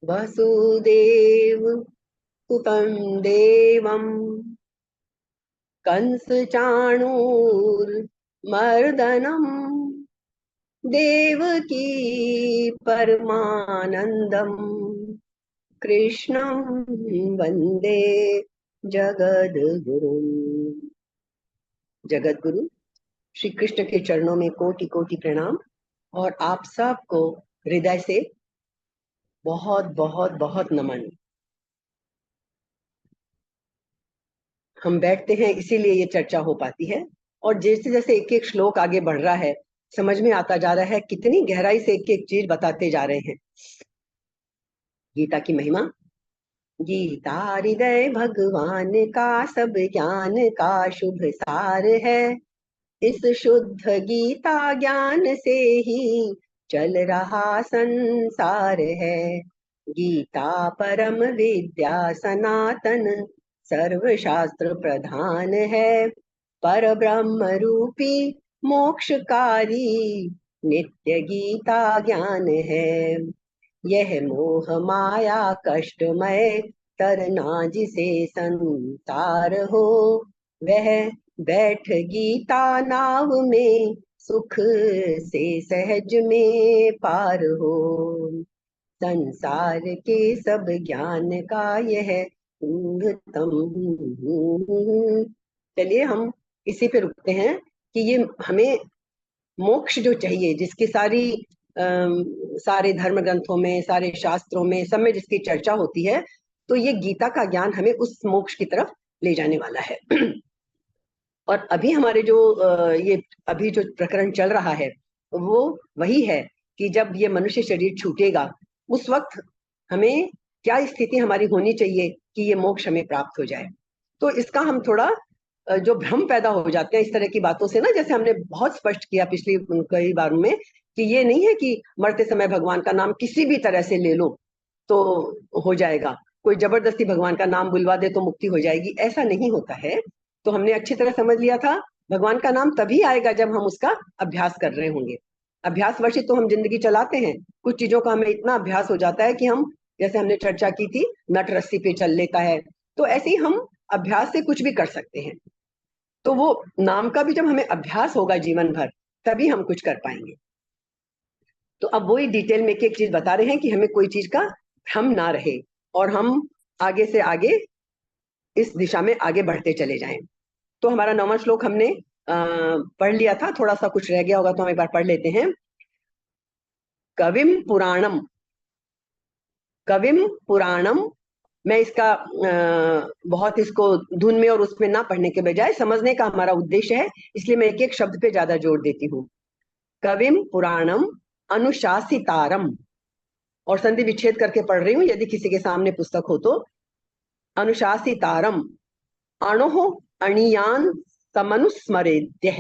वसुदेव सुतं देवं कंस चाणूरमर्दनम् देवकी परमानंदम कृष्णं वंदे जगद्गुरु। जगद्गुरु श्री कृष्ण के चरणों में कोटि कोटि प्रणाम और आप सबको हृदय से बहुत बहुत बहुत नमन। हम बैठते हैं इसीलिए ये चर्चा हो पाती है, और जैसे जैसे एक एक श्लोक आगे बढ़ रहा है समझ में आता जा रहा है कितनी गहराई से एक एक चीज बताते जा रहे हैं। गीता की महिमा। गीता हृदय भगवान का सब ज्ञान का शुभ सार है। इस शुद्ध गीता ज्ञान से ही चल रहा संसार है। गीता परम विद्या सनातन सर्वशास्त्र प्रधान है। पर ब्रह्म रूपी मोक्षकारी नित्य गीता ज्ञान है। यह मोह माया कष्टमय तरना जिसे संसार हो, वह बैठ गीता नाव में सुख से सहज में पार हो। संसार के सब ज्ञान का यह उन्नतम। चलिए हम इसी पे रुकते हैं कि ये हमें मोक्ष जो चाहिए, जिसकी सारे धर्म ग्रंथों में, सारे शास्त्रों में, सब में जिसकी चर्चा होती है, तो ये गीता का ज्ञान हमें उस मोक्ष की तरफ ले जाने वाला है। और अभी हमारे जो ये अभी जो प्रकरण चल रहा है वो वही है कि जब ये मनुष्य शरीर छूटेगा उस वक्त हमें क्या स्थिति हमारी होनी चाहिए कि ये मोक्ष हमें प्राप्त हो जाए। तो इसका हम थोड़ा जो भ्रम पैदा हो जाते हैं इस तरह की बातों से ना, जैसे हमने बहुत स्पष्ट किया पिछली कई बार में कि ये नहीं है कि मरते समय भगवान का नाम किसी भी तरह से ले लो तो हो जाएगा, कोई जबरदस्ती भगवान का नाम बुलवा दे तो मुक्ति हो जाएगी, ऐसा नहीं होता है। तो हमने अच्छी तरह समझ लिया था भगवान का नाम तभी आएगा जब हम उसका अभ्यास कर रहे होंगे। अभ्यास वर्षित तो हम जिंदगी चलाते हैं, कुछ चीजों का हमें इतना अभ्यास हो जाता है कि हम, जैसे हमने चर्चा की थी, नट रस्सी पे चल लेता है, तो ऐसे ही हम अभ्यास से कुछ भी कर सकते हैं। तो वो नाम का भी जब हमें अभ्यास होगा जीवन भर तभी हम कुछ कर पाएंगे। तो अब वही डिटेल में एक एक चीज बता रहे हैं कि हमें कोई चीज का भ्रम ना रहे और हम आगे से आगे इस दिशा में आगे बढ़ते चले जाएं। तो हमारा 9वां श्लोक हमने पढ़ लिया था, थोड़ा सा कुछ रह गया होगा तो हम एक बार पढ़ लेते हैं। कविम पुराणम, कविम पुराणम। मैं इसका बहुत इसको धुन में और उसमें ना पढ़ने के बजाय समझने का हमारा उद्देश्य है, इसलिए मैं एक एक शब्द पे ज्यादा जोर देती हूँ। कविम पुराणम अनुशासितारम, और संधि विच्छेद करके पढ़ रही हूँ यदि किसी के सामने पुस्तक हो तो। अनुशासितारम अणोः अणियान समनुस्मरेद्य।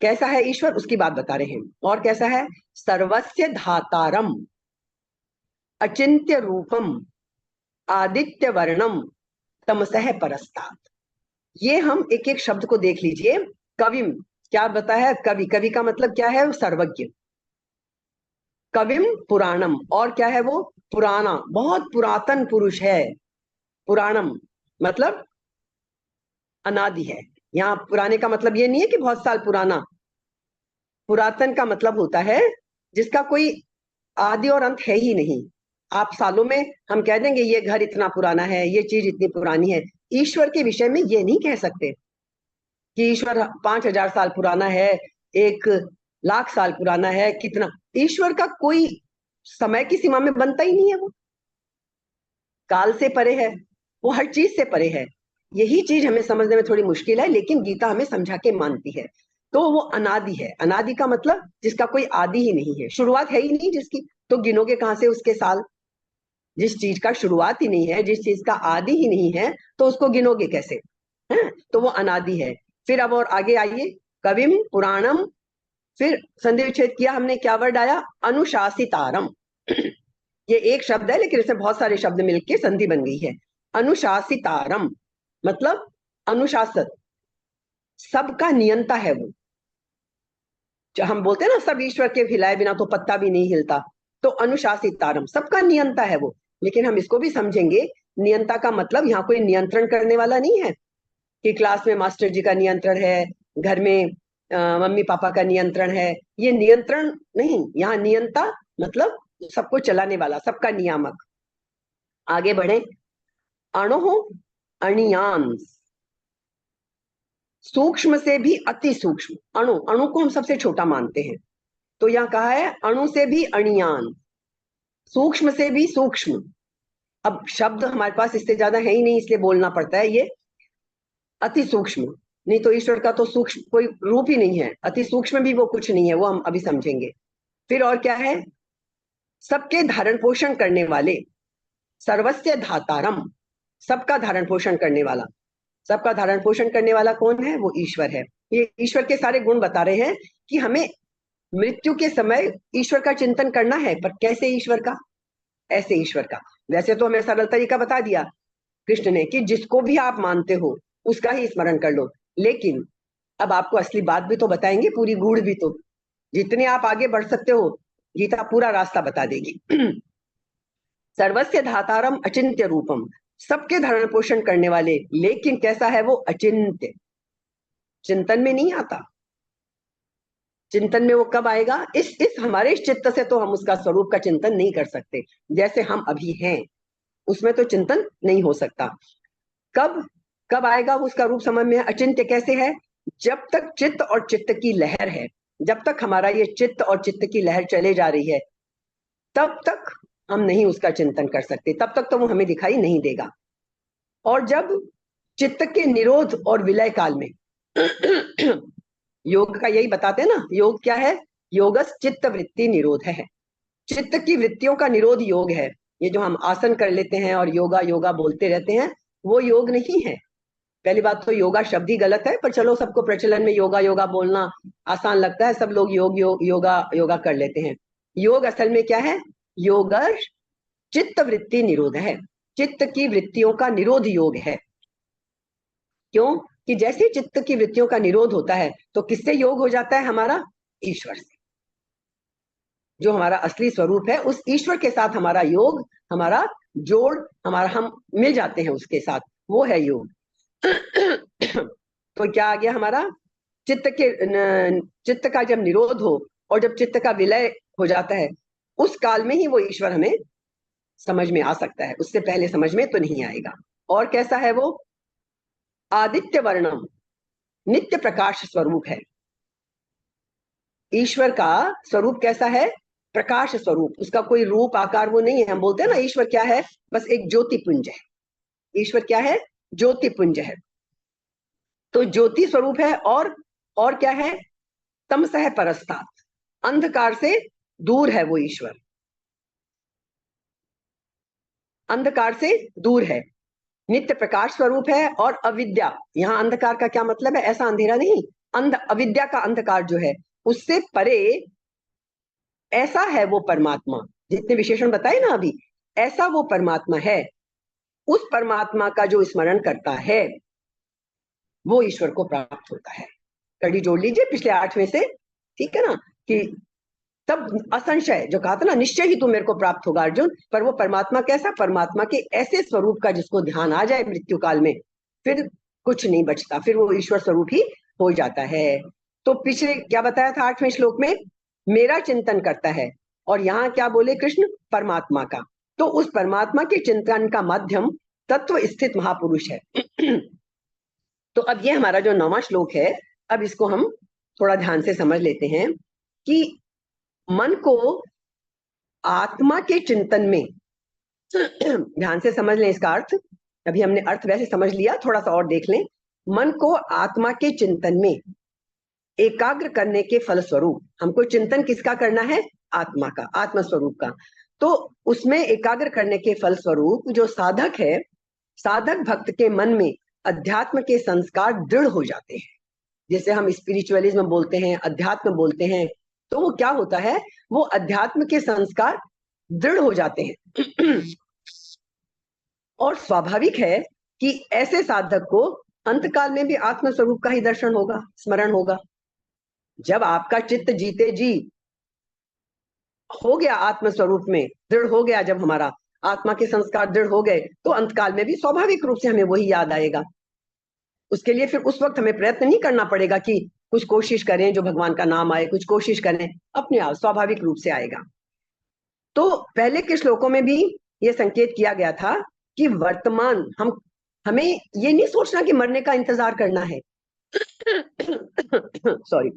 कैसा है ईश्वर उसकी बात बता रहे हैं। और कैसा है? सर्वस्य धातारम अचिंत्य रूपम आदित्य वर्णम तमसह परस्तात्। ये हम एक एक शब्द को देख लीजिए। कविम क्या बताया? कवि, कवि का मतलब क्या है? सर्वज्ञ। कविम पुराणम, और क्या है वो? पुराना, बहुत पुरातन पुरुष है। पुराणम मतलब अनादि है। यहाँ पुराने का मतलब ये नहीं है कि बहुत साल पुराना। पुरातन का मतलब होता है जिसका कोई आदि और अंत है ही नहीं। आप सालों में हम कह देंगे ये घर इतना पुराना है, ये चीज इतनी पुरानी है। ईश्वर के विषय में ये नहीं कह सकते कि ईश्वर 5,000 साल पुराना है, 1,00,000 साल पुराना है, कितना। ईश्वर का कोई समय की सीमा में बनता ही नहीं है। वो काल से परे है, वो हर चीज से परे है। यही चीज हमें समझने में थोड़ी मुश्किल है, लेकिन गीता हमें समझा के मानती है। तो वो अनादि है। अनादि का मतलब जिसका कोई आदि ही नहीं है, शुरुआत है ही नहीं जिसकी, तो गिनोगे कहां से उसके साल? जिस चीज का शुरुआत ही नहीं है, जिस चीज का आदि ही नहीं है, तो उसको गिनोगे कैसे? है, तो वो अनादि है। फिर अब और आगे आइए, कविम पुराणम, फिर संधि विच्छेद किया हमने, क्या वर्ड आया? अनुशासितारम। ये एक शब्द है लेकिन इसमें बहुत सारे शब्द मिलके संधि बन गई है। अनुशासितारम मतलब अनुशासित, सबका नियंता है वो। जो हम बोलते हैं ना, सब ईश्वर के हिलाए बिना तो पत्ता भी नहीं हिलता, तो अनुशासितारम, सबका नियंता है वो। लेकिन हम इसको भी समझेंगे, नियंता का मतलब यहाँ कोई नियंत्रण करने वाला नहीं है कि क्लास में मास्टर जी का नियंत्रण है, घर में मम्मी पापा का नियंत्रण है, ये नियंत्रण नहीं। यहाँ नियंता मतलब सबको चलाने वाला, सबका नियामक। आगे बढ़े, अणु अणियांस, सूक्ष्म से भी अति सूक्ष्म। अणु, अणु को हम सबसे छोटा मानते हैं, तो यहाँ कहा है अणु से भी अणियान, सूक्ष्म से भी सूक्ष्म। अब शब्द हमारे पास इससे ज्यादा है ही नहीं, इसलिए बोलना पड़ता है ये अति सूक्ष्म। नहीं तो ईश्वर का तो सूक्ष्म कोई रूप ही नहीं है, अति सूक्ष्म भी वो कुछ नहीं है, वो हम अभी समझेंगे। फिर और क्या है, सबके धारण पोषण करने वाले, सर्वस्य धातारम, सबका धारण पोषण करने वाला। सबका धारण पोषण करने वाला कौन है? वो ईश्वर है। ये ईश्वर के सारे गुण बता रहे हैं कि हमें मृत्यु के समय ईश्वर का चिंतन करना है, पर कैसे ईश्वर का? ऐसे ईश्वर का। वैसे तो हमें सरल तरीका बता दिया कृष्ण ने कि जिसको भी आप मानते हो उसका ही स्मरण कर लो, लेकिन अब आपको असली बात भी तो बताएंगे, पूरी गूढ़ भी। तो जितने आप आगे बढ़ सकते हो, गीता पूरा रास्ता बता देगी। सर्वस्य धातारम अचिंत्य रूपम, सबके धारण पोषण करने वाले, लेकिन कैसा है वो? अचिंत्य, चिंतन में नहीं आता। चिंतन में वो कब आएगा? इस हमारे चित्त से तो हम उसका स्वरूप का चिंतन नहीं कर सकते, जैसे हम अभी हैं उसमें तो चिंतन नहीं हो सकता। कब कब आएगा उसका रूप समझ में? अचिंत्य कैसे है? जब तक चित्त और चित्त की लहर है, जब तक हमारा ये चित्त और चित्त की लहर चले जा रही है, तब तक हम नहीं उसका चिंतन कर सकते, तब तक तो वो हमें दिखाई नहीं देगा। और जब चित्त के निरोध और विलय काल में योग का यही बताते हैं ना, योग क्या है? योगस चित्त वृत्ति निरोध है, चित्त की वृत्तियों का निरोध योग है। ये जो हम आसन कर लेते हैं और योगा योगा बोलते रहते हैं, वो योग नहीं है। पहली बात तो योगा शब्द ही गलत है, पर चलो सबको प्रचलन में योगा योगा बोलना आसान लगता है, सब लोग योगा योगा कर लेते हैं। योग असल में क्या है? योग चित्त वृत्ति निरोध है, चित्त की वृत्तियों का निरोध योग है। क्यों? कि जैसे चित्त की वृत्तियों का निरोध होता है तो किससे योग हो जाता है हमारा? ईश्वर से। जो हमारा असली स्वरूप है उस ईश्वर के साथ हमारा योग, हमारा जोड़, हमारा हम मिल जाते हैं उसके साथ, वो है योग। तो क्या आ गया हमारा? चित्त का जब निरोध हो और जब चित्त का विलय हो जाता है, उस काल में ही वो ईश्वर हमें समझ में आ सकता है, उससे पहले समझ में तो नहीं आएगा। और कैसा है वो? आदित्य वर्णम, नित्य प्रकाश स्वरूप है। ईश्वर का स्वरूप कैसा है? प्रकाश स्वरूप, उसका कोई रूप आकार वो नहीं है। हम बोलते हैं ना ईश्वर क्या है? बस एक ज्योतिपुंज है। ईश्वर क्या है? ज्योतिपुंज है। तो ज्योति स्वरूप है। और क्या है? तमसः परस्तात्, अंधकार से दूर है वो ईश्वर, अंधकार से दूर है। नित्य प्रकाश स्वरूप है। और अविद्या, यहाँ अंधकार का क्या मतलब है? ऐसा अंधेरा नहीं, अविद्या का अंधकार जो है उससे परे ऐसा है वो परमात्मा। जितने विशेषण बताए ना अभी, ऐसा वो परमात्मा है। उस परमात्मा का जो स्मरण करता है वो ईश्वर को प्राप्त होता है। कड़ी जोड़ लीजिए पिछले 8 में से, ठीक है ना? कि तब असंशय जो कहा था ना, निश्चय ही तू मेरे को प्राप्त होगा अर्जुन। पर वो परमात्मा कैसा? परमात्मा के ऐसे स्वरूप का जिसको ध्यान आ जाए मृत्यु काल में, फिर कुछ नहीं बचता, फिर वो ईश्वर स्वरूप ही हो जाता है। तो पिछले क्या बताया था 8वें श्लोक में? मेरा चिंतन करता है। और यहाँ क्या बोले कृष्ण? परमात्मा का। तो उस परमात्मा के चिंतन का माध्यम तत्व स्थित महापुरुष है। तो अब ये हमारा जो 9वां श्लोक है, अब इसको हम थोड़ा ध्यान से समझ लेते हैं कि मन को आत्मा के चिंतन में ध्यान से समझ लें इसका अर्थ। अभी हमने अर्थ वैसे समझ लिया, थोड़ा सा और देख लें। मन को आत्मा के चिंतन में एकाग्र करने के फलस्वरूप हमको चिंतन किसका करना है? आत्मा का, आत्म स्वरूप का। तो उसमें एकाग्र करने के फलस्वरूप जो साधक है, साधक भक्त के मन में अध्यात्म के संस्कार दृढ़ हो जाते हैं। जैसे हम स्पिरिचुअलिज्म बोलते हैं, अध्यात्म बोलते हैं, तो वो क्या होता है? वो अध्यात्म के संस्कार दृढ़ हो जाते हैं। और स्वाभाविक है कि ऐसे साधक को अंतकाल में भी आत्म स्वरूप का ही दर्शन होगा, स्मरण होगा। जब आपका चित्त जीते जी हो गया आत्म स्वरूप में दृढ़ हो गया, जब हमारा आत्मा के संस्कार दृढ़ हो गए, तो अंतकाल में भी स्वाभाविक रूप से हमें वही याद आएगा। उसके लिए फिर उस वक्त हमें प्रयत्न नहीं करना पड़ेगा कि कुछ कोशिश करें जो भगवान का नाम आए, कुछ कोशिश करें, अपने आप स्वाभाविक रूप से आएगा। तो पहले के श्लोकों में भी ये संकेत किया गया था कि वर्तमान हमें ये नहीं सोचना कि मरने का इंतजार करना है। सॉरी,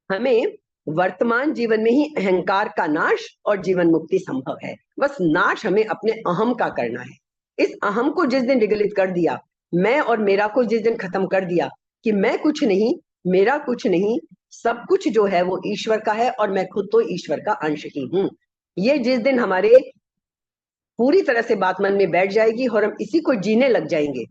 हमें वर्तमान जीवन में ही अहंकार का नाश और जीवन मुक्ति संभव है। बस नाश हमें अपने अहम का करना है। इस अहम को जिस दिन विगलित कर दिया, मैं और मेरा को जिस दिन खत्म कर दिया कि मैं कुछ नहीं, मेरा कुछ नहीं, सब कुछ जो है वो ईश्वर का है और मैं खुद तो ईश्वर का अंश ही हूं, ये जिस दिन हमारे पूरी तरह से बात मन में बैठ जाएगी और हम इसी को जीने लग जाएंगे,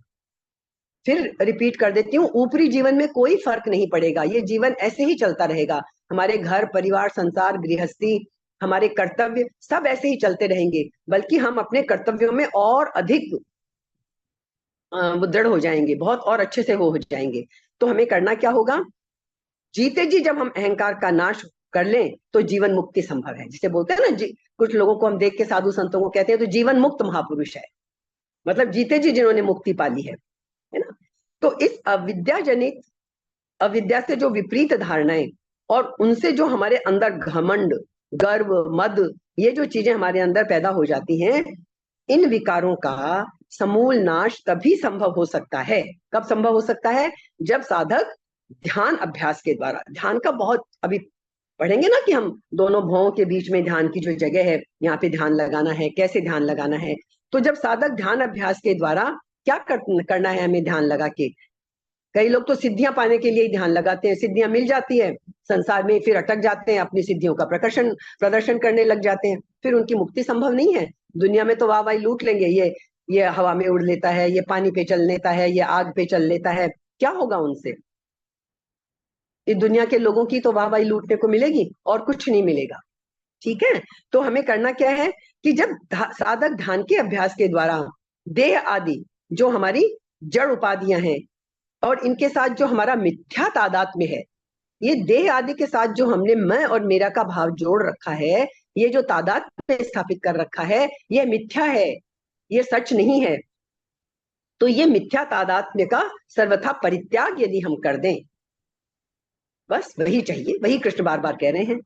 फिर रिपीट कर देती हूँ, ऊपरी जीवन में कोई फर्क नहीं पड़ेगा। ये जीवन ऐसे ही चलता रहेगा। हमारे घर परिवार संसार गृहस्थी हमारे कर्तव्य सब ऐसे ही चलते रहेंगे, बल्कि हम अपने कर्तव्यों में और अधिक दृढ़ हो जाएंगे, बहुत और अच्छे से वो हो जाएंगे। तो हमें करना क्या होगा, जीते जी जब हम अहंकार का नाश कर लें तो जीवन मुक्ति संभव है। जिसे बोलते हैं ना, कुछ लोगों को हम देख के साधु संतों को कहते हैं तो जीवन मुक्त महापुरुष है, मतलब जीते जी जिन्होंने मुक्ति पाली है ना। तो इस अविद्या जनित, अविद्या से जो विपरीत धारणाएं और उनसे जो हमारे अंदर घमंड गर्व मद ये जो चीजें हमारे अंदर पैदा हो जाती हैं, इन विकारों का समूल नाश तभी संभव हो सकता है। कब संभव हो सकता है, जब साधक ध्यान अभ्यास के द्वारा, ध्यान का बहुत अभी पढ़ेंगे ना कि हम दोनों भवों के बीच में ध्यान की जो जगह है, यहाँ पे ध्यान लगाना है, कैसे ध्यान लगाना है। तो जब साधक ध्यान अभ्यास के द्वारा क्या करना है हमें ध्यान लगा के, कई लोग तो सिद्धियां पाने के लिए ध्यान लगाते हैं, सिद्धियां मिल जाती है संसार में, फिर अटक जाते हैं, अपनी सिद्धियों का प्रदर्शन करने लग जाते हैं, फिर उनकी मुक्ति संभव नहीं है। दुनिया में तो वाह वाही लूट लेंगे, ये हवा में उड़ लेता है, ये पानी पे चल लेता है, ये आग पे चल लेता है, क्या होगा उनसे। इस दुनिया के लोगों की तो वाह वाही लूटने को मिलेगी और कुछ नहीं मिलेगा। ठीक है, तो हमें करना क्या है कि जब साधक ध्यान के अभ्यास के द्वारा देह आदि जो हमारी जड़ उपाधियां हैं और इनके साथ जो हमारा मिथ्या तादात्म्य है, ये देह आदि के साथ जो हमने मैं और मेरा का भाव जोड़ रखा है, ये जो तादात्म्य स्थापित कर रखा है, ये मिथ्या है, ये सच नहीं है। तो ये मिथ्या तादात्म्य का सर्वथा परित्याग यदि हम कर दें, बस वही चाहिए, वही कृष्ण बार बार कह रहे हैं।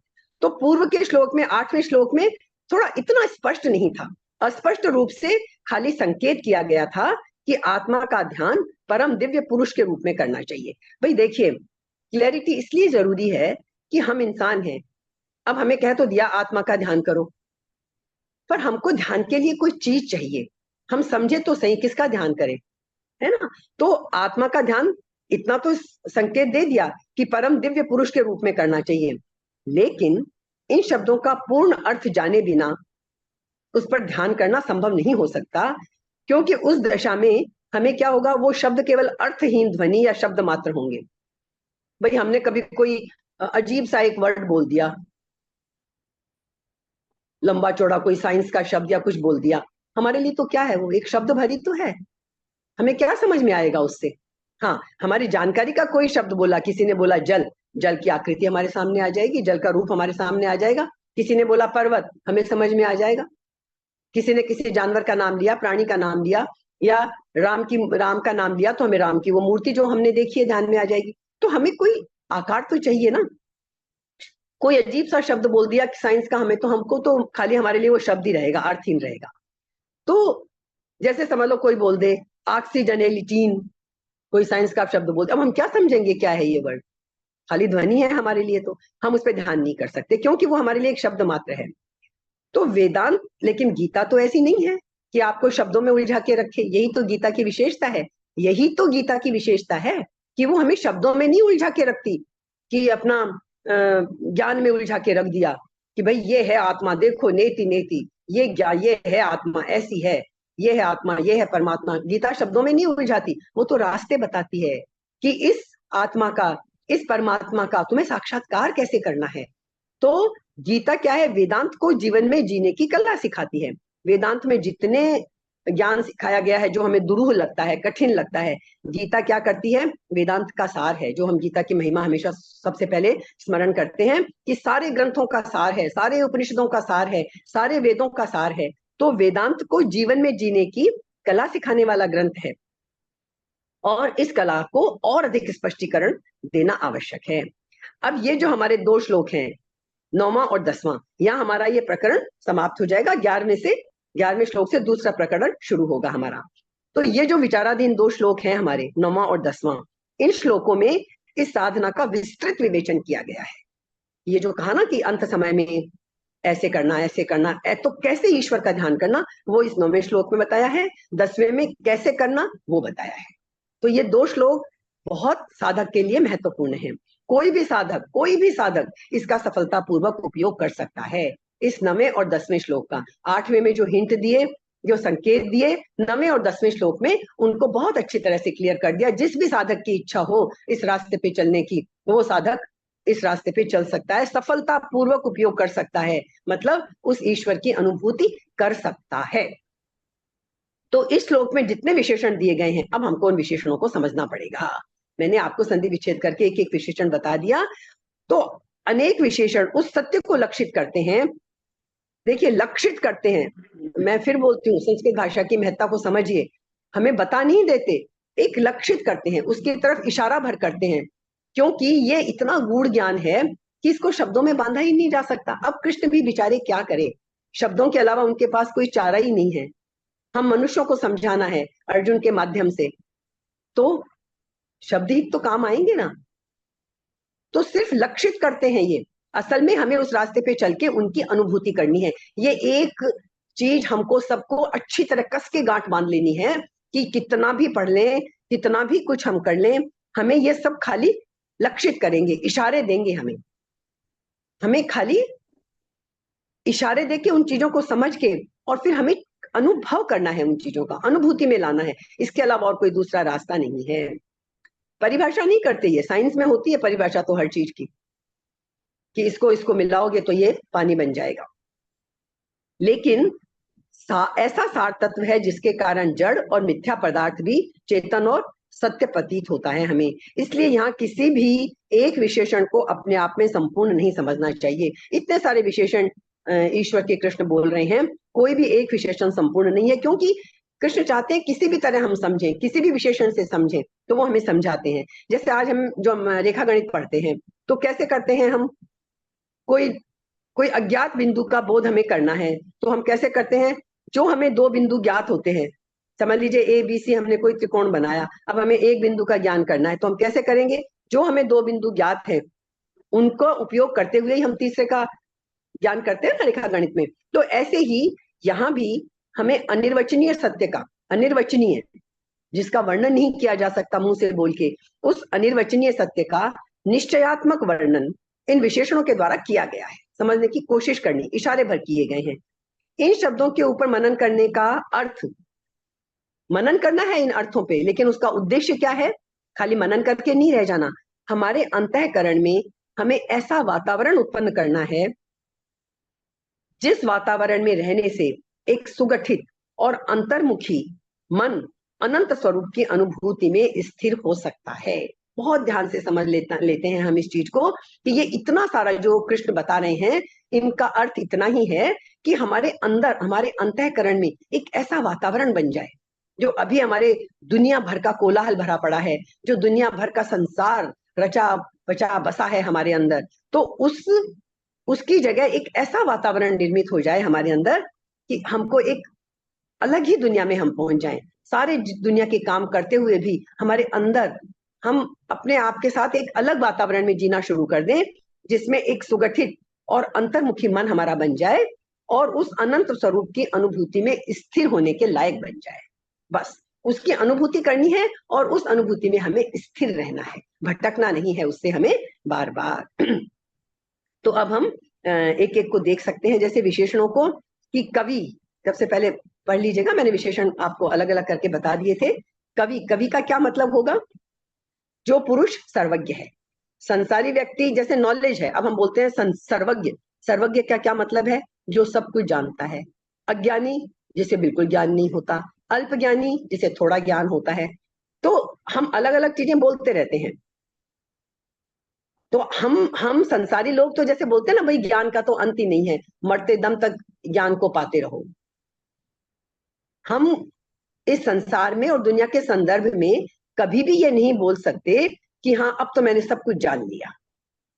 तो पूर्व के श्लोक में 8वें श्लोक में थोड़ा इतना स्पष्ट नहीं था, अस्पष्ट रूप से खाली संकेत किया गया था कि आत्मा का ध्यान परम दिव्य पुरुष के रूप में करना चाहिए। भाई देखिए, क्लैरिटी इसलिए जरूरी है कि हम इंसान हैं। अब हमें कह तो दिया आत्मा का ध्यान करो, पर हमको ध्यान के लिए कोई चीज चाहिए, हम समझे तो सही किसका ध्यान करें, है ना। तो आत्मा का ध्यान इतना तो संकेत दे दिया कि परम दिव्य पुरुष के रूप में करना चाहिए, लेकिन इन शब्दों का पूर्ण अर्थ जाने बिना उस पर ध्यान करना संभव नहीं हो सकता, क्योंकि उस दशा में हमें क्या होगा, वो शब्द केवल अर्थहीन ध्वनि या शब्द मात्र होंगे। भाई हमने कभी कोई अजीब सा एक वर्ड बोल दिया, लंबा चौड़ा कोई साइंस का शब्द या कुछ बोल दिया, हमारे लिए तो क्या है, वो एक शब्द भरी तो है, हमें क्या समझ में आएगा उससे। हाँ, हमारी जानकारी का कोई शब्द बोला, किसी ने बोला जल, जल की आकृति हमारे सामने आ जाएगी, जल का रूप हमारे सामने आ जाएगा। किसी ने बोला पर्वत, हमें समझ में आ जाएगा। किसी ने किसी जानवर का नाम लिया, प्राणी का नाम लिया, या राम का नाम लिया, तो हमें राम की वो मूर्ति जो हमने देखी है ध्यान में आ जाएगी। तो हमें कोई आकार तो चाहिए ना। कोई अजीब सा शब्द बोल दिया साइंस का, हमें तो हमको तो खाली हमारे लिए वो शब्द ही रहेगा, अर्थहीन रहेगा। तो जैसे समझ लो कोई बोल दे ऑक्सीजनेलिटीन, कोई साइंस का शब्द बोलते, अब हम क्या समझेंगे क्या है ये वर्ड, खाली ध्वनि है हमारे लिए, तो हम उस पर ध्यान नहीं कर सकते क्योंकि वो हमारे लिए एक शब्द मात्र है। तो वेदांत, लेकिन गीता तो ऐसी नहीं है कि आपको शब्दों में उलझा के रखे, यही तो गीता की विशेषता है। यही तो गीता की विशेषता है कि वो हमें शब्दों में नहीं उलझा के रखती, कि अपना ज्ञान में उलझा के रख दिया कि भाई ये है आत्मा, देखो नेति नेति, ये ज्ञान, ये है आत्मा ऐसी है, ये है आत्मा, ये है परमात्मा। गीता शब्दों में नहीं उलझाती, वो तो रास्ते बताती है कि इस आत्मा का, इस परमात्मा का तुम्हें साक्षात्कार कैसे करना है। तो गीता क्या है, वेदांत को जीवन में जीने की कला सिखाती है। वेदांत में जितने ज्ञान सिखाया गया है जो हमें दुरूह लगता है, कठिन लगता है। गीता क्या करती है? वेदांत का सार है। जो हम गीता की महिमा हमेशा सबसे पहले स्मरण करते हैं कि सारे ग्रंथों का सार है, सारे उपनिषदों का सार है, सारे वेदों का सार है। तो वेदांत को जीवन में जीने की कला सिखाने वाला ग्रंथ है, और इस कला को और अधिक स्पष्टीकरण देना आवश्यक है। अब ये जो हमारे 2 श्लोक हैं, 9वां और 10वां, यहाँ हमारा ये प्रकरण समाप्त हो जाएगा। 11वें श्लोक से दूसरा प्रकरण शुरू होगा हमारा। तो ये जो विचाराधीन 2 श्लोक हैं हमारे, 9वां और 10वां, इन श्लोकों में इस साधना का विस्तृत विवेचन किया गया है। ये जो कहा ना कि अंत समय में ऐसे करना, ऐसे करना, तो कैसे ईश्वर का ध्यान करना, वो इस 9वें श्लोक में बताया है। 10वें में कैसे करना वो बताया है। तो ये 2 श्लोक बहुत साधक के लिए महत्वपूर्ण है। कोई भी साधक इसका सफलतापूर्वक उपयोग कर सकता है। इस 9वें और 10वें श्लोक का 8वें में जो हिंट दिए, जो संकेत दिए, 9वें और 10वें श्लोक में उनको बहुत अच्छी तरह से क्लियर कर दिया। जिस भी साधक की इच्छा हो इस रास्ते पे चलने की, वो साधक इस रास्ते पे चल सकता है, सफलतापूर्वक उपयोग कर सकता है, मतलब उस ईश्वर की अनुभूति कर सकता है। तो इस श्लोक में जितने विशेषण दिए गए हैं, अब हमको उन विशेषणों को समझना पड़ेगा। मैंने आपको संधि विच्छेद करके एक एक विशेषण बता दिया। तो अनेक विशेषण उस सत्य को लक्षित करते हैं। देखिए, लक्षित करते हैं, मैं फिर बोलती हूँ, संस्कृत भाषा की महत्ता को समझिए। हमें बता नहीं देते, एक लक्षित करते हैं, उसकी तरफ इशारा भर करते हैं, क्योंकि ये इतना गूढ़ ज्ञान है कि इसको शब्दों में बांधा ही नहीं जा सकता। अब कृष्ण भी बेचारे क्या करें, शब्दों के अलावा उनके पास कोई चारा ही नहीं है। हम मनुष्यों को समझाना है अर्जुन के माध्यम से, तो शब्द ही तो काम आएंगे ना। तो सिर्फ लक्षित करते हैं ये, असल में हमें उस रास्ते पे चल के उनकी अनुभूति करनी है। ये एक चीज हमको सबको अच्छी तरह कस के गांठ बांध लेनी है कि कितना भी पढ़ लें, कितना भी कुछ हम कर लें, हमें ये सब खाली लक्षित करेंगे, इशारे देंगे। हमें खाली इशारे देके उन चीजों को समझ के, और फिर हमें अनुभव करना है, उन चीजों का अनुभूति में लाना है। इसके अलावा और कोई दूसरा रास्ता नहीं है। परिभाषा नहीं करते, ये साइंस में होती है परिभाषा तो हर चीज की, कि इसको इसको मिलाओगे तो ये पानी बन जाएगा। लेकिन ऐसा सार तत्व है जिसके कारण जड़ और मिथ्या पदार्थ भी चेतन और सत्य प्रतीत होता है हमें। इसलिए यहाँ किसी भी एक विशेषण को अपने आप में संपूर्ण नहीं समझना चाहिए। इतने सारे विशेषण ईश्वर के कृष्ण बोल रहे हैं, कोई भी एक विशेषण संपूर्ण नहीं है, क्योंकि कृष्ण चाहते हैं किसी भी तरह हम समझें, किसी भी विशेषण से समझें, तो वो हमें समझाते हैं। जैसे आज हम जो रेखा गणित पढ़ते हैं, तो कैसे करते हैं हम? कोई कोई अज्ञात बिंदु का बोध हमें करना है, तो हम कैसे करते हैं? जो हमें 2 बिंदु ज्ञात होते हैं, समझ लीजिए ए बी सी, हमने कोई त्रिकोण बनाया, अब हमें एक बिंदु का ज्ञान करना है, तो हम कैसे करेंगे? जो हमें 2 बिंदु ज्ञात है उनको उपयोग करते हुए ही हम तीसरे का ज्ञान करते हैं ना रेखा गणित में। तो ऐसे ही यहाँ भी हमें अनिर्वचनीय सत्य का, अनिर्वचनीय जिसका वर्णन नहीं किया जा सकता मुंह से बोल के, उस अनिर्वचनीय सत्य का निश्चयात्मक वर्णन इन विशेषणों के द्वारा किया गया है। समझने की कोशिश करनी, इशारे भर किए गए हैं। इन शब्दों के ऊपर मनन करने का अर्थ, मनन करना है इन अर्थों पे, लेकिन उसका उद्देश्य क्या है? खाली मनन करके नहीं रह जाना। हमारे अंतःकरण में हमें ऐसा वातावरण उत्पन्न करना है जिस वातावरण में रहने से एक सुगठित और अंतर्मुखी मन अनंत स्वरूप की अनुभूति में स्थिर हो सकता है। बहुत ध्यान से समझ लेते हैं हम इस चीज को, कि ये इतना सारा जो कृष्ण बता रहे हैं, इनका अर्थ इतना ही है कि हमारे अंदर, हमारे अंतःकरण में एक ऐसा वातावरण बन जाए, जो अभी हमारे दुनिया भर का कोलाहल भरा पड़ा है, जो दुनिया भर का संसार रचा बचा बसा है हमारे अंदर, तो उसकी जगह एक ऐसा वातावरण निर्मित हो जाए हमारे अंदर कि हमको एक अलग ही दुनिया में हम पहुंच जाएं। सारे दुनिया के काम करते हुए भी हमारे अंदर हम अपने आप के साथ एक अलग वातावरण में जीना शुरू कर दें, जिसमें एक सुगठित और अंतर्मुखी मन हमारा बन जाए और उस अनंत स्वरूप की अनुभूति में स्थिर होने के लायक बन जाए। बस उसकी अनुभूति करनी है और उस अनुभूति में हमें स्थिर रहना है, भटकना नहीं है उससे हमें बार बार। तो अब हम एक एक को देख सकते हैं, जैसे विशेषणों को, कि कवि, सबसे पहले पढ़ लीजिएगा, मैंने विशेषण आपको अलग अलग करके बता दिए थे। कवि, कवि का क्या मतलब होगा? जो पुरुष सर्वज्ञ है। संसारी व्यक्ति जैसे नॉलेज है, अब हम बोलते हैं सर्वज्ञ। सर्वज्ञ का क्या मतलब है? जो सब कुछ जानता है। अज्ञानी जिसे बिल्कुल ज्ञान नहीं होता, अल्प ज्ञानी जिसे थोड़ा ज्ञान होता है। तो हम अलग अलग चीजें बोलते रहते हैं। तो हम संसारी लोग तो जैसे बोलते हैं ना, भाई ज्ञान का तो अंत ही नहीं है, मरते दम तक ज्ञान को पाते रहो। हम इस संसार में और दुनिया के संदर्भ में कभी भी ये नहीं बोल सकते कि हाँ अब तो मैंने सब कुछ जान लिया।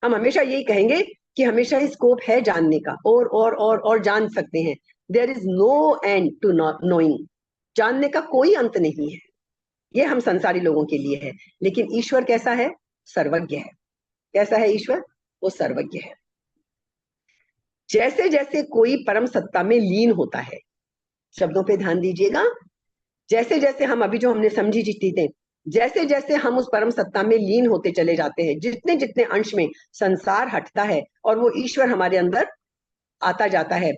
हम हमेशा यही कहेंगे कि हमेशा ही स्कोप है जानने का, और जान सकते हैं। There is no end to knowing. जानने का कोई अंत नहीं है। ये हम संसारी लोगों के लिए है। लेकिन ईश्वर कैसा है? सर्वज्ञ है। कैसा है ईश्वर? वो सर्वज्ञ है। जैसे जैसे कोई परम सत्ता में लीन होता है, शब्दों पे ध्यान दीजिएगा, जैसे जैसे हम अभी जो हमने समझी चीजें, जैसे जैसे हम उस परम सत्ता में लीन होते चले जाते हैं, जितने जितने अंश में संसार हटता है और वो ईश्वर हमारे अंदर आता जाता है,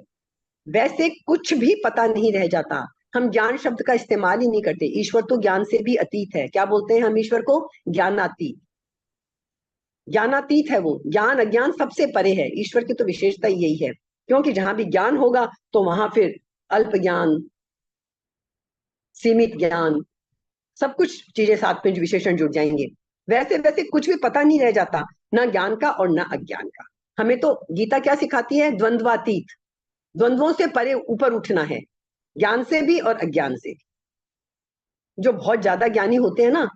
वैसे कुछ भी पता नहीं रह जाता। हम ज्ञान शब्द का इस्तेमाल ही नहीं करते। ईश्वर तो ज्ञान से भी अतीत है। क्या बोलते हैं हम ईश्वर को? ज्ञानातीत। ज्ञानातीत है वो। ज्ञान अज्ञान सबसे परे है। ईश्वर की तो विशेषता यही है, क्योंकि जहां भी ज्ञान होगा तो वहां फिर अल्प ज्ञान, सीमित ज्ञान, सब कुछ चीजें साथ में विशेषण जुड़ जाएंगे। वैसे वैसे कुछ भी पता नहीं रह जाता, ना ज्ञान का और ना अज्ञान का। हमें तो गीता क्या सिखाती है? द्वंद्वातीत। द्वंद्वों से परे ऊपर उठना है, ज्ञान से भी और अज्ञान से भी। जो बहुत ज्यादा ज्ञानी होते हैं ना,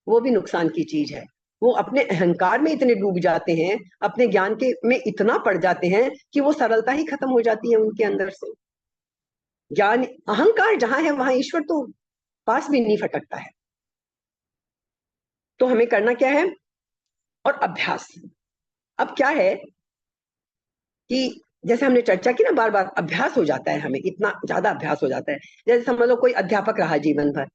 वो भी नुकसान की चीज है। वो अपने अहंकार में इतने डूब जाते हैं, अपने ज्ञान के में इतना पड़ जाते हैं कि वो सरलता ही खत्म हो जाती है उनके अंदर से। ज्ञान, अहंकार जहां है वहां ईश्वर तो पास भी नहीं फटकता है। तो हमें करना क्या है? और अभ्यास। अब क्या है कि जैसे हमने चर्चा की ना, बार बार अभ्यास हो जाता है, हमें इतना ज्यादा अभ्यास हो जाता है। जैसे समझ लो कोई अध्यापक रहा जीवन भर,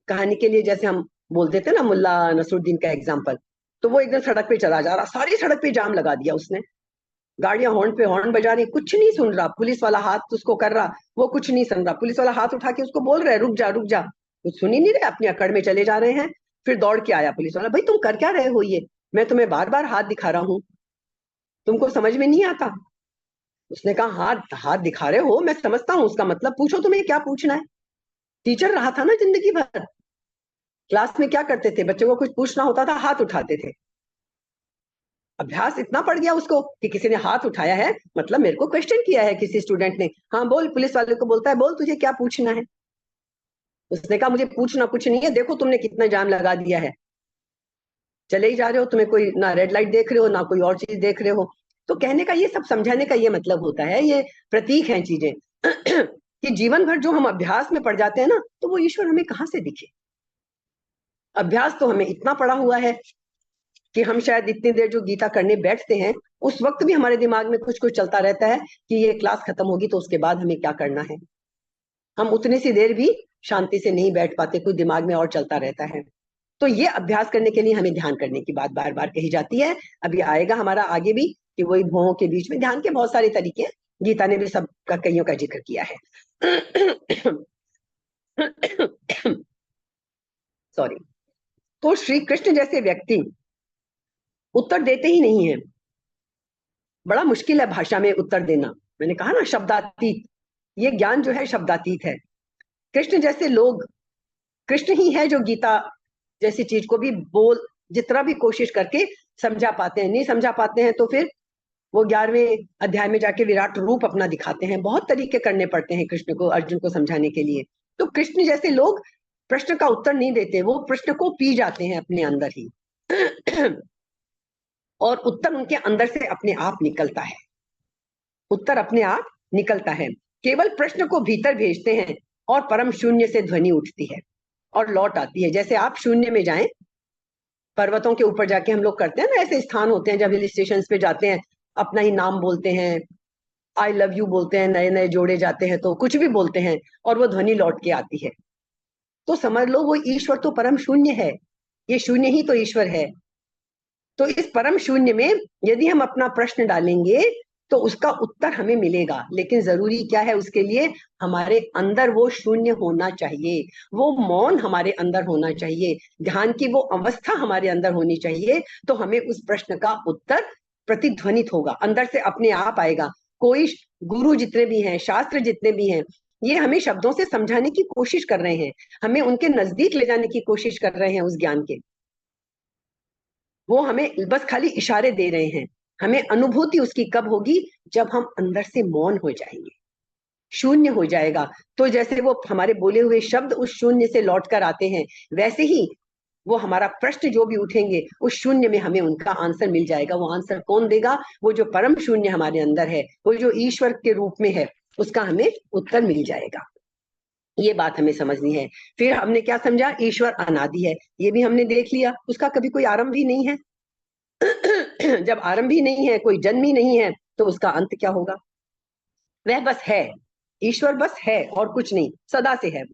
कहानी के लिए जैसे हम बोल देते ना, मुल्ला नसरुद्दीन का एग्जाम्पल। तो वो एकदम सड़क पे चला जा रहा, सारी सड़क पे जाम लगा दिया उसने, गाड़ियां हॉर्न पे हॉर्न बजा रही, कुछ नहीं सुन रहा। पुलिस वाला हाथ उसको कर रहा, वो कुछ नहीं सुन रहा। पुलिस वाला हाथ उठा के उसको बोल रहा है रुक जा रुक जा, कुछ सुन ही नहीं रहे, अपनी अकड़ में चले जा रहे हैं। फिर दौड़ के आया पुलिस वाला, भाई तुम कर क्या रहे हो ये? मैं तुम्हें बार बार हाथ दिखा रहा हूँ, तुमको समझ में नहीं आता? उसने कहा हाथ हाथ दिखा रहे हो, मैं समझता हूँ उसका मतलब, पूछो तुम्हें क्या पूछना है। टीचर रहा था ना जिंदगी भर, क्लास में क्या करते थे? बच्चों को कुछ पूछना होता था, हाथ उठाते थे। अभ्यास इतना पड़ गया उसको कि किसी ने हाथ उठाया है मतलब मेरे को क्वेश्चन किया है किसी स्टूडेंट ने। हाँ बोल, पुलिस वाले को बोलता है, बोल तुझे क्या पूछना है? उसने कहा मुझे पूछना कुछ नहीं है, देखो तुमने कितना जाम लगा दिया है, चले ही जा रहे हो, तुम्हें कोई ना रेड लाइट देख रहे हो ना कोई और चीज देख रहे हो। तो कहने का ये सब, समझाने का ये मतलब होता है, ये प्रतीक हैं चीजें कि जीवन भर जो हम अभ्यास में पड़ जाते हैं ना, तो वो ईश्वर हमें कहाँ से दिखे? अभ्यास तो हमें इतना पड़ा हुआ है कि हम शायद इतनी देर जो गीता करने बैठते हैं, उस वक्त भी हमारे दिमाग में कुछ कुछ चलता रहता है कि ये क्लास खत्म होगी तो उसके बाद हमें क्या करना है। हम उतनी सी देर भी शांति से नहीं बैठ पाते, कुछ दिमाग में और चलता रहता है। तो ये अभ्यास करने के लिए हमें ध्यान करने की बात बार बार कही जाती है। अभी आएगा हमारा आगे भी कि वही भुवों के बीच में ध्यान के बहुत सारे तरीके हैं, गीता ने भी सब का कईयों का जिक्र किया है। सॉरी। तो श्री कृष्ण जैसे व्यक्ति उत्तर देते ही नहीं है। बड़ा मुश्किल है भाषा में उत्तर देना। मैंने कहा ना शब्दातीत, ये ज्ञान जो है शब्दातीत है। कृष्ण जैसे लोग, कृष्ण ही है जो गीता जैसी चीज को भी बोल, जितना भी कोशिश करके समझा पाते हैं। नहीं समझा पाते हैं तो फिर वो 11वें अध्याय में जाके विराट रूप अपना दिखाते हैं। बहुत तरीके करने पड़ते हैं कृष्ण को, अर्जुन को समझाने के लिए। तो कृष्ण जैसे लोग प्रश्न का उत्तर नहीं देते, वो प्रश्न को पी जाते हैं अपने अंदर ही और उत्तर उनके अंदर से अपने आप निकलता है। उत्तर अपने आप निकलता है। केवल प्रश्न को भीतर भेजते हैं और परम शून्य से ध्वनि उठती है और लौट आती है। जैसे आप शून्य में जाएं, पर्वतों के ऊपर जाके हम लोग करते हैं ना, ऐसे स्थान होते हैं जब हिल स्टेशन पे जाते हैं, अपना ही नाम बोलते हैं, आई लव यू बोलते हैं, नए नए जोड़े जाते हैं तो कुछ भी बोलते हैं और वो ध्वनि लौट के आती है। तो समझ लो वो ईश्वर तो परम शून्य है, ये शून्य ही तो ईश्वर है। तो इस परम शून्य में यदि हम अपना प्रश्न डालेंगे तो उसका उत्तर हमें मिलेगा। लेकिन जरूरी क्या है उसके लिए? हमारे अंदर वो शून्य होना चाहिए, वो मौन हमारे अंदर होना चाहिए, ध्यान की वो अवस्था हमारे अंदर होनी चाहिए। तो हमें उस प्रश्न का उत्तर प्रतिध्वनित होगा, अंदर से अपने आप आएगा। कोई गुरु जितने भी हैं, शास्त्र जितने भी हैं, ये हमें शब्दों से समझाने की कोशिश कर रहे हैं, हमें उनके नजदीक ले जाने की कोशिश कर रहे हैं उस ज्ञान के। वो हमें बस खाली इशारे दे रहे हैं। हमें अनुभूति उसकी कब होगी? जब हम अंदर से मौन हो जाएंगे, शून्य हो जाएगा। तो जैसे वो हमारे बोले हुए शब्द उस शून्य से लौट कर आते हैं, वैसे ही वो हमारा प्रश्न जो भी उठेंगे उस शून्य में हमें उनका आंसर मिल जाएगा। वो आंसर कौन देगा? वो जो परम शून्य हमारे अंदर है, वो जो ईश्वर के रूप में है, उसका हमें उत्तर मिल जाएगा। ये बात हमें समझनी है। फिर हमने क्या समझा? ईश्वर अनादि है, ये भी हमने देख लिया। उसका कभी कोई आरंभ ही नहीं है। जब आरंभ ही नहीं है, कोई जन्म ही नहीं है, तो उसका अंत क्या होगा? वह बस है, ईश्वर बस है और कुछ नहीं, सदा से है।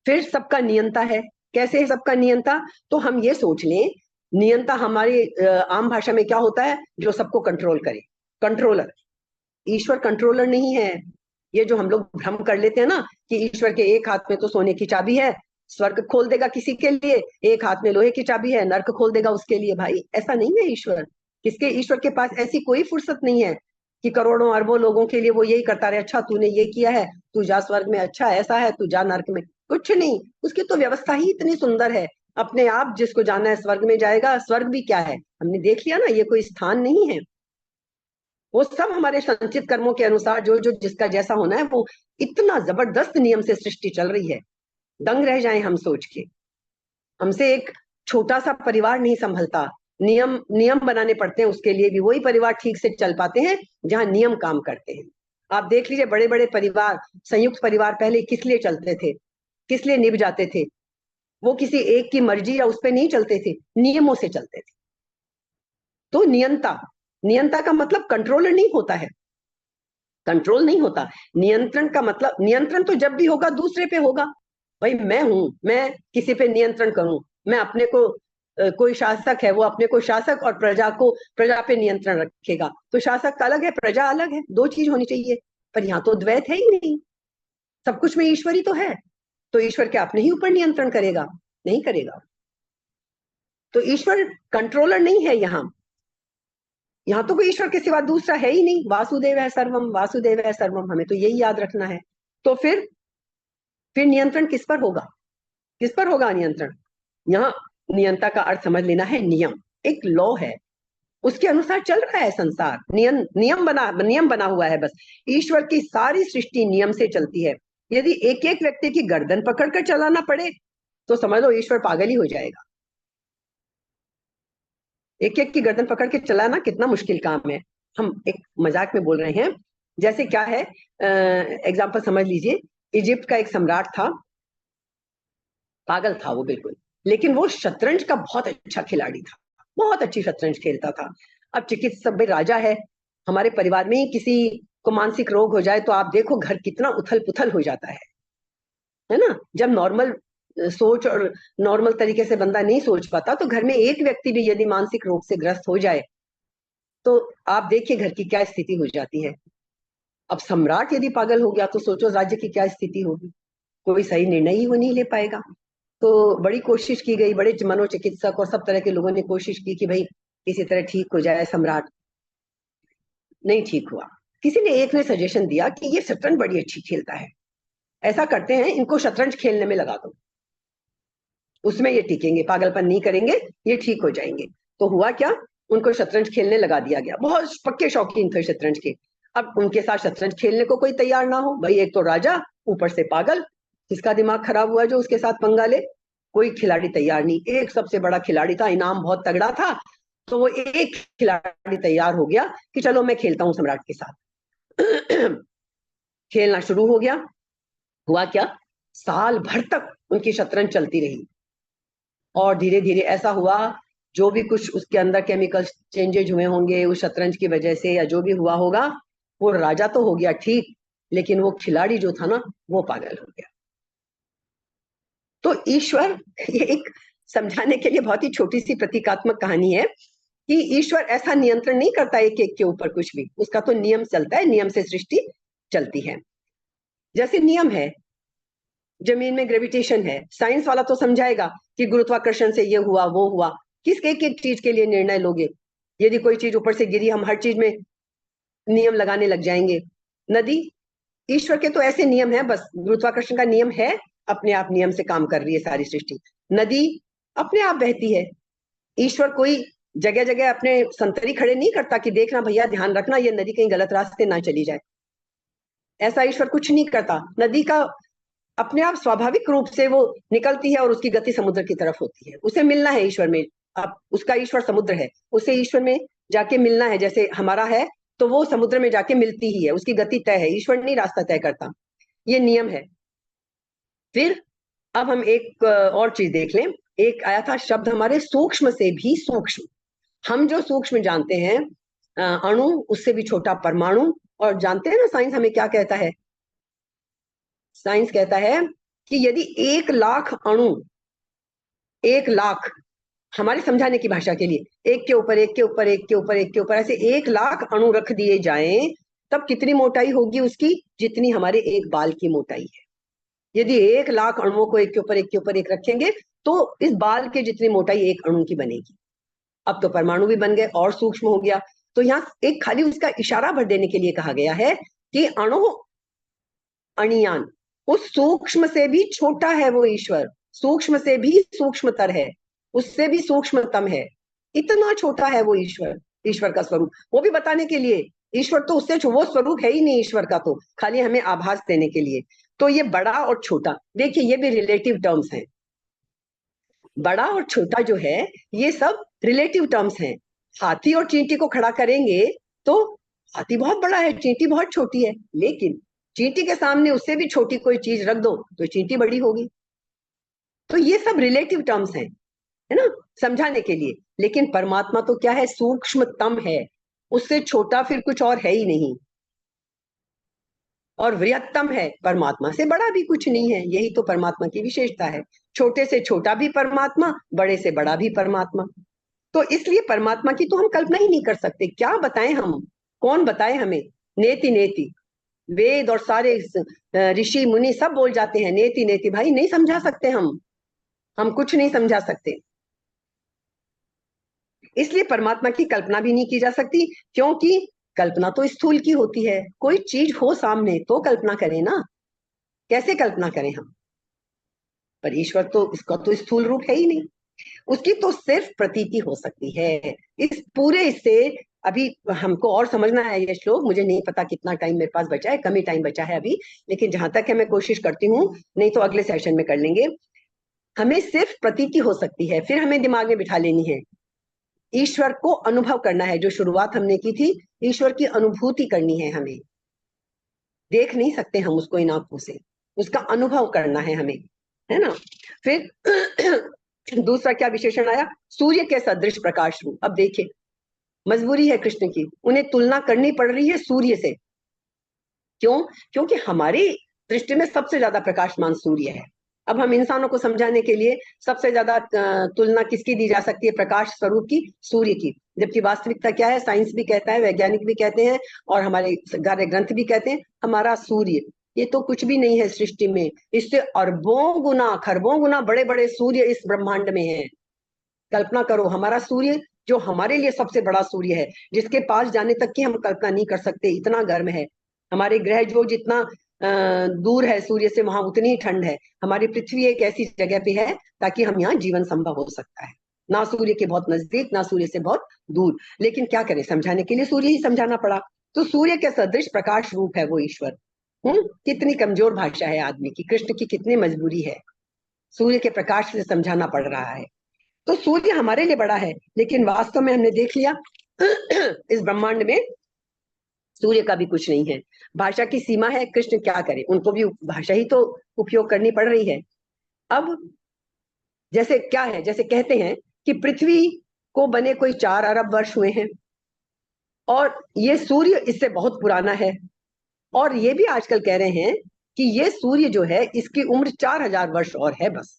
फिर सबका नियंता है। कैसे है सबका नियंता? तो हम ये सोच लें, नियंता हमारी आम भाषा में क्या होता है? जो सबको कंट्रोल करे, कंट्रोलर। ईश्वर कंट्रोलर नहीं है। ये जो हम लोग भ्रम कर लेते हैं ना कि ईश्वर के एक हाथ में तो सोने की चाबी है, स्वर्ग खोल देगा किसी के लिए, एक हाथ में लोहे की चाबी है, नर्क खोल देगा उसके लिए। भाई ऐसा नहीं है ईश्वर। ईश्वर के पास ऐसी कोई फुर्सत नहीं है कि करोड़ों अरबों लोगों के लिए वो यही करता रहे। अच्छा तूने ये किया है, तू जा स्वर्ग में, अच्छा ऐसा है तू जा नर्क में। कुछ नहीं, उसकी तो व्यवस्था ही इतनी सुंदर है। अपने आप जिसको जाना है स्वर्ग में जाएगा। स्वर्ग भी क्या है, हमने देख लिया ना, ये कोई स्थान नहीं है। वो सब हमारे संचित कर्मों के अनुसार जो जो जिसका जैसा होना है, वो इतना जबरदस्त नियम से सृष्टि चल रही है, दंग रह जाए हम सोच के। हमसे एक छोटा सा परिवार नहीं संभलता, नियम नियम बनाने पड़ते हैं उसके लिए भी। वही परिवार ठीक से चल पाते हैं जहां नियम काम करते हैं। आप देख लीजिए, बड़े बड़े परिवार, संयुक्त परिवार पहले किस लिए चलते थे, किस लिए निभ जाते थे? वो किसी एक की मर्जी या उस पर नहीं चलते थे, नियमों से चलते थे। तो नियंता, नियंता का मतलब कंट्रोलर नहीं होता है, कंट्रोल नहीं होता। नियंत्रण का मतलब, नियंत्रण तो जब भी होगा दूसरे पे होगा। भाई मैं हूं, मैं किसी पे नियंत्रण करूं, मैं अपने को कोई शासक है, वो अपने को शासक और प्रजा को, प्रजा पे नियंत्रण रखेगा। तो शासक अलग है, प्रजा अलग है, दो चीज होनी चाहिए। पर यहाँ तो द्वैत है ही नहीं, सब कुछ में ईश्वर ही तो है। तो ईश्वर क्या अपने ही ऊपर नियंत्रण करेगा? नहीं करेगा। तो ईश्वर कंट्रोलर नहीं है यहाँ। यहाँ तो कोई ईश्वर के सिवा दूसरा है ही नहीं। वासुदेव है सर्वम, वासुदेव है सर्वम, हमें तो यही याद रखना है। तो फिर नियंत्रण किस पर होगा? किस पर होगा नियंत्रण? यहाँ नियंता का अर्थ समझ लेना है नियम। एक लॉ है, उसके अनुसार चल रहा है संसार। नियम बना हुआ है बस। ईश्वर की सारी सृष्टि नियम से चलती है। यदि एक एक व्यक्ति की गर्दन पकड़कर चलाना पड़े तो समझ लो ईश्वर पागल ही हो जाएगा। एक एक की गर्दन पकड़ के चलाना कितना मुश्किल काम है। हम एक मजाक में बोल रहे हैं। जैसे क्या है, एग्जाम्पल समझ लीजिए, इजिप्ट का एक सम्राट था, पागल था वो बिल्कुल, लेकिन वो शतरंज का बहुत अच्छा खिलाड़ी था, बहुत अच्छी शतरंज खेलता था। अब चिकित्सक भाई राजा है, हमारे परिवार में ही किसी को मानसिक रोग हो जाए तो आप देखो घर कितना उथल पुथल हो जाता है ना? जब नॉर्मल सोच और नॉर्मल तरीके से बंदा नहीं सोच पाता, तो घर में एक व्यक्ति भी यदि मानसिक रोग से ग्रस्त हो जाए तो आप देखिए घर की क्या स्थिति हो जाती है। अब सम्राट यदि पागल हो गया तो सोचो राज्य की क्या स्थिति होगी। कोई सही निर्णय ही वो नहीं ले पाएगा। तो बड़ी कोशिश की गई, बड़े मनोचिकित्सक और सब तरह के लोगों ने कोशिश की कि भाई किसी तरह ठीक हो जाए सम्राट। नहीं ठीक हुआ। किसी ने एक ने सजेशन दिया कि ये शतरंज बड़ी अच्छी खेलता है, ऐसा करते हैं इनको शतरंज खेलने में लगा दो, उसमें ये टिकेंगे, पागलपन नहीं करेंगे, ये ठीक हो जाएंगे। तो हुआ क्या, उनको शतरंज खेलने लगा दिया गया। बहुत पक्के शौकीन थे शतरंज के। अब उनके साथ शतरंज खेलने को कोई तैयार ना हो, भाई एक तो राजा, ऊपर से पागल, जिसका दिमाग खराब हुआ जो उसके साथ पंगा ले। कोई खिलाड़ी तैयार नहीं। एक सबसे बड़ा खिलाड़ी था, इनाम बहुत तगड़ा था, तो वो एक खिलाड़ी तैयार हो गया कि चलो मैं खेलता हूँ सम्राट के साथ। खेलना शुरू हो गया। हुआ क्या, साल भर तक उनकी शतरंज चलती रही। और धीरे धीरे ऐसा हुआ, जो भी कुछ उसके अंदर केमिकल चेंजेज हुए होंगे उस शतरंज की वजह से, या जो भी हुआ होगा, वो राजा तो हो गया ठीक, लेकिन वो खिलाड़ी जो था ना, वो पागल हो गया। तो ईश्वर, ये एक समझाने के लिए बहुत ही छोटी सी प्रतीकात्मक कहानी है कि ईश्वर ऐसा नियंत्रण नहीं करता एक एक के ऊपर कुछ भी, उसका तो नियम चलता है, नियम से सृष्टि चलती है। जैसे नियम है, जमीन में ग्रेविटेशन है, साइंस वाला तो समझाएगा कि गुरुत्वाकर्षण से ये हुआ वो हुआ। किस एक एक चीज के लिए निर्णय लोगे? यदि कोई चीज ऊपर से गिरी, हम हर चीज में नियम लगाने लग जाएंगे। नदी, ईश्वर के तो ऐसे नियम है, बस गुरुत्वाकर्षण का नियम है, अपने आप नियम से काम कर रही है सारी सृष्टि। नदी अपने आप बहती है। ईश्वर कोई जगह जगह अपने संतरी खड़े नहीं करता कि देखना भैया ध्यान रखना ये नदी कहीं गलत रास्ते ना चली जाए। ऐसा ईश्वर कुछ नहीं करता। नदी का अपने आप स्वाभाविक रूप से वो निकलती है और उसकी गति समुद्र की तरफ होती है। उसे मिलना है ईश्वर में। अब उसका ईश्वर समुद्र है, उसे ईश्वर में जाके मिलना है। जैसे हमारा है तो वो समुद्र में जाके मिलती ही है, उसकी गति तय है। ईश्वर नहीं रास्ता तय करता, ये नियम है। फिर अब हम एक और चीज देख लें। एक आया था शब्द हमारे, सूक्ष्म से भी सूक्ष्म। हम जो सूक्ष्म जानते हैं अणु, उससे भी छोटा परमाणु। और जानते हैं ना साइंस हमें क्या कहता है? साइंस कहता है कि यदि 1 लाख अणु, 1 लाख, हमारे समझाने की भाषा के लिए, एक के ऊपर एक के ऊपर एक के ऊपर एक के ऊपर ऐसे 1 लाख अणु रख दिए जाएं, तब कितनी मोटाई होगी उसकी? जितनी हमारे एक बाल की मोटाई है। यदि 1 लाख अणुओं को एक के ऊपर एक के ऊपर एक रखेंगे तो इस बाल के जितनी मोटाई एक अणु की बनेगी। अब तो परमाणु भी बन गए और सूक्ष्म हो गया। तो यहाँ एक खाली उसका इशारा भर देने के लिए कहा गया है कि अणु अणियान, उस सूक्ष्म से भी छोटा है वो ईश्वर, सूक्ष्म से भी सूक्ष्मतर है, उससे भी सूक्ष्मतम है। इतना छोटा है वो ईश्वर, ईश्वर का स्वरूप। वो भी बताने के लिए, ईश्वर तो उससे वो स्वरूप है ही नहीं ईश्वर का, तो खाली हमें आभास देने के लिए। तो ये बड़ा और छोटा, देखिए ये भी रिलेटिव टर्म्स हैं। बड़ा और छोटा जो है ये सब रिलेटिव टर्म्स हैं। हाथी और चींटी को खड़ा करेंगे तो हाथी बहुत बड़ा है, चींटी बहुत छोटी है, लेकिन चींटी के सामने उससे भी छोटी कोई चीज रख दो तो चींटी बड़ी होगी। तो ये सब रिलेटिव टर्म्स हैं, है ना, समझाने के लिए। लेकिन परमात्मा तो क्या है? सूक्ष्मतम है, उससे छोटा फिर कुछ और है ही नहीं, और वृहत्तम है, परमात्मा से बड़ा भी कुछ नहीं है। यही तो परमात्मा की विशेषता है, छोटे से छोटा भी परमात्मा, बड़े से बड़ा भी परमात्मा। तो इसलिए परमात्मा की तो हम कल्पना ही नहीं कर सकते। क्या बताएं हम, कौन बताए हमें? नेति नेति, वेद और सारे ऋषि मुनि सब बोल जाते हैं नेति नेति। भाई नहीं समझा सकते हम कुछ नहीं समझा सकते। इसलिए परमात्मा की कल्पना भी नहीं की जा सकती, क्योंकि कल्पना तो स्थूल की होती है। कोई चीज हो सामने तो कल्पना करें ना, कैसे कल्पना करें हम? पर ईश्वर तो, इसका तो स्थूल रूप है ही नहीं, उसकी तो सिर्फ प्रतीति हो सकती है। इस पूरे इससे अभी हमको और समझना है ये श्लोक। मुझे नहीं पता कितना टाइम मेरे पास बचा है, कम ही टाइम बचा है अभी, लेकिन जहां तक है मैं कोशिश करती हूँ, नहीं तो अगले सेशन में कर लेंगे। हमें सिर्फ प्रतीति हो सकती है, फिर हमें दिमाग में बिठा लेनी है। ईश्वर को अनुभव करना है, जो शुरुआत हमने की थी, ईश्वर की अनुभूति करनी है हमें। देख नहीं सकते हम उसको इन आंखों से, उसका अनुभव करना है हमें, है ना। फिर दूसरा क्या विशेषण आया? सूर्य के सदृश प्रकाश रूप। अब देखिए मजबूरी है कृष्ण की, उन्हें तुलना करनी पड़ रही है सूर्य से। क्यों? क्योंकि हमारी दृष्टि में सबसे ज्यादा प्रकाशमान सूर्य है। अब हम इंसानों को समझाने के लिए सबसे ज्यादा तुलना किसकी दी जा सकती है? प्रकाश स्वरूप की, सूर्य की। जबकि वास्तविकता क्या है? साइंस भी कहता है, वैज्ञानिक भी कहते हैं, और हमारे सारे ग्रंथ भी कहते हैं, हमारा सूर्य ये तो कुछ भी नहीं है सृष्टि में। इससे अरबों गुना, खरबों गुना बड़े बड़े सूर्य इस ब्रह्मांड में हैं। कल्पना करो, हमारा सूर्य जो हमारे लिए सबसे बड़ा सूर्य है, जिसके पास जाने तक की हम कल्पना नहीं कर सकते, इतना गर्म है। हमारे ग्रह जो जितना दूर है सूर्य से, वहां उतनी ठंड है। हमारी पृथ्वी एक ऐसी जगह पे है ताकि हम यहाँ जीवन संभव हो सकता है, ना सूर्य के बहुत नजदीक ना सूर्य से बहुत दूर। लेकिन क्या करें, समझाने के लिए सूर्य ही समझाना पड़ा। तो सूर्य के सदृश प्रकाश रूप है वो ईश्वर। कितनी कमजोर भाषा है आदमी की, कृष्ण की कितनी मजबूरी है, सूर्य के प्रकाश से समझाना पड़ रहा है। तो सूर्य हमारे लिए बड़ा है, लेकिन वास्तव में हमने देख लिया इस ब्रह्मांड में सूर्य का भी कुछ नहीं है। भाषा की सीमा है, कृष्ण क्या करे, उनको भी भाषा ही तो उपयोग करनी पड़ रही है। अब जैसे क्या है, जैसे कहते हैं कि पृथ्वी को बने कोई 4 अरब वर्ष हुए हैं, और ये सूर्य इससे बहुत पुराना है। और ये भी आजकल कह रहे हैं कि ये सूर्य जो है इसकी उम्र 4000 वर्ष और है बस।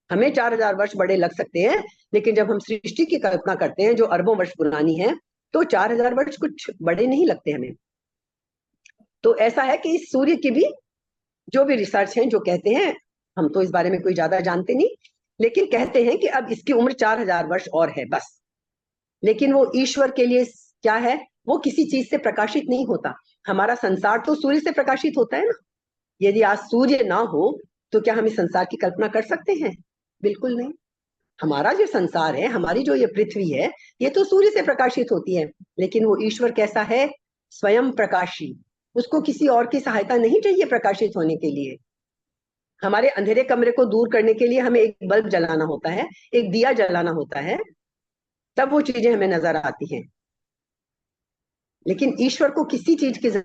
हमें 4000 वर्ष बड़े लग सकते हैं, लेकिन जब हम सृष्टि की कल्पना करते हैं जो अरबों वर्ष पुरानी है, तो 4000 वर्ष कुछ बड़े नहीं लगते हमें। तो ऐसा है कि इस सूर्य की भी जो भी रिसर्च है, जो कहते हैं, हम तो इस बारे में कोई ज्यादा जानते नहीं, लेकिन कहते हैं कि अब इसकी उम्र 4000 वर्ष और है बस। लेकिन वो ईश्वर के लिए क्या है? वो किसी चीज से प्रकाशित नहीं होता। हमारा संसार तो सूर्य से प्रकाशित होता है ना। यदि आज सूर्य ना हो तो क्या हम इस संसार की कल्पना कर सकते हैं? बिल्कुल नहीं। हमारा जो संसार है, हमारी जो ये पृथ्वी है, ये तो सूर्य से प्रकाशित होती है। लेकिन वो ईश्वर कैसा है? स्वयं प्रकाशी। उसको किसी और की सहायता नहीं चाहिए प्रकाशित होने के लिए। हमारे अंधेरे कमरे को दूर करने के लिए हमें एक बल्ब जलाना होता है, एक दिया जलाना होता है, तब वो चीजें हमें नजर आती हैं। लेकिन ईश्वर को किसी चीज की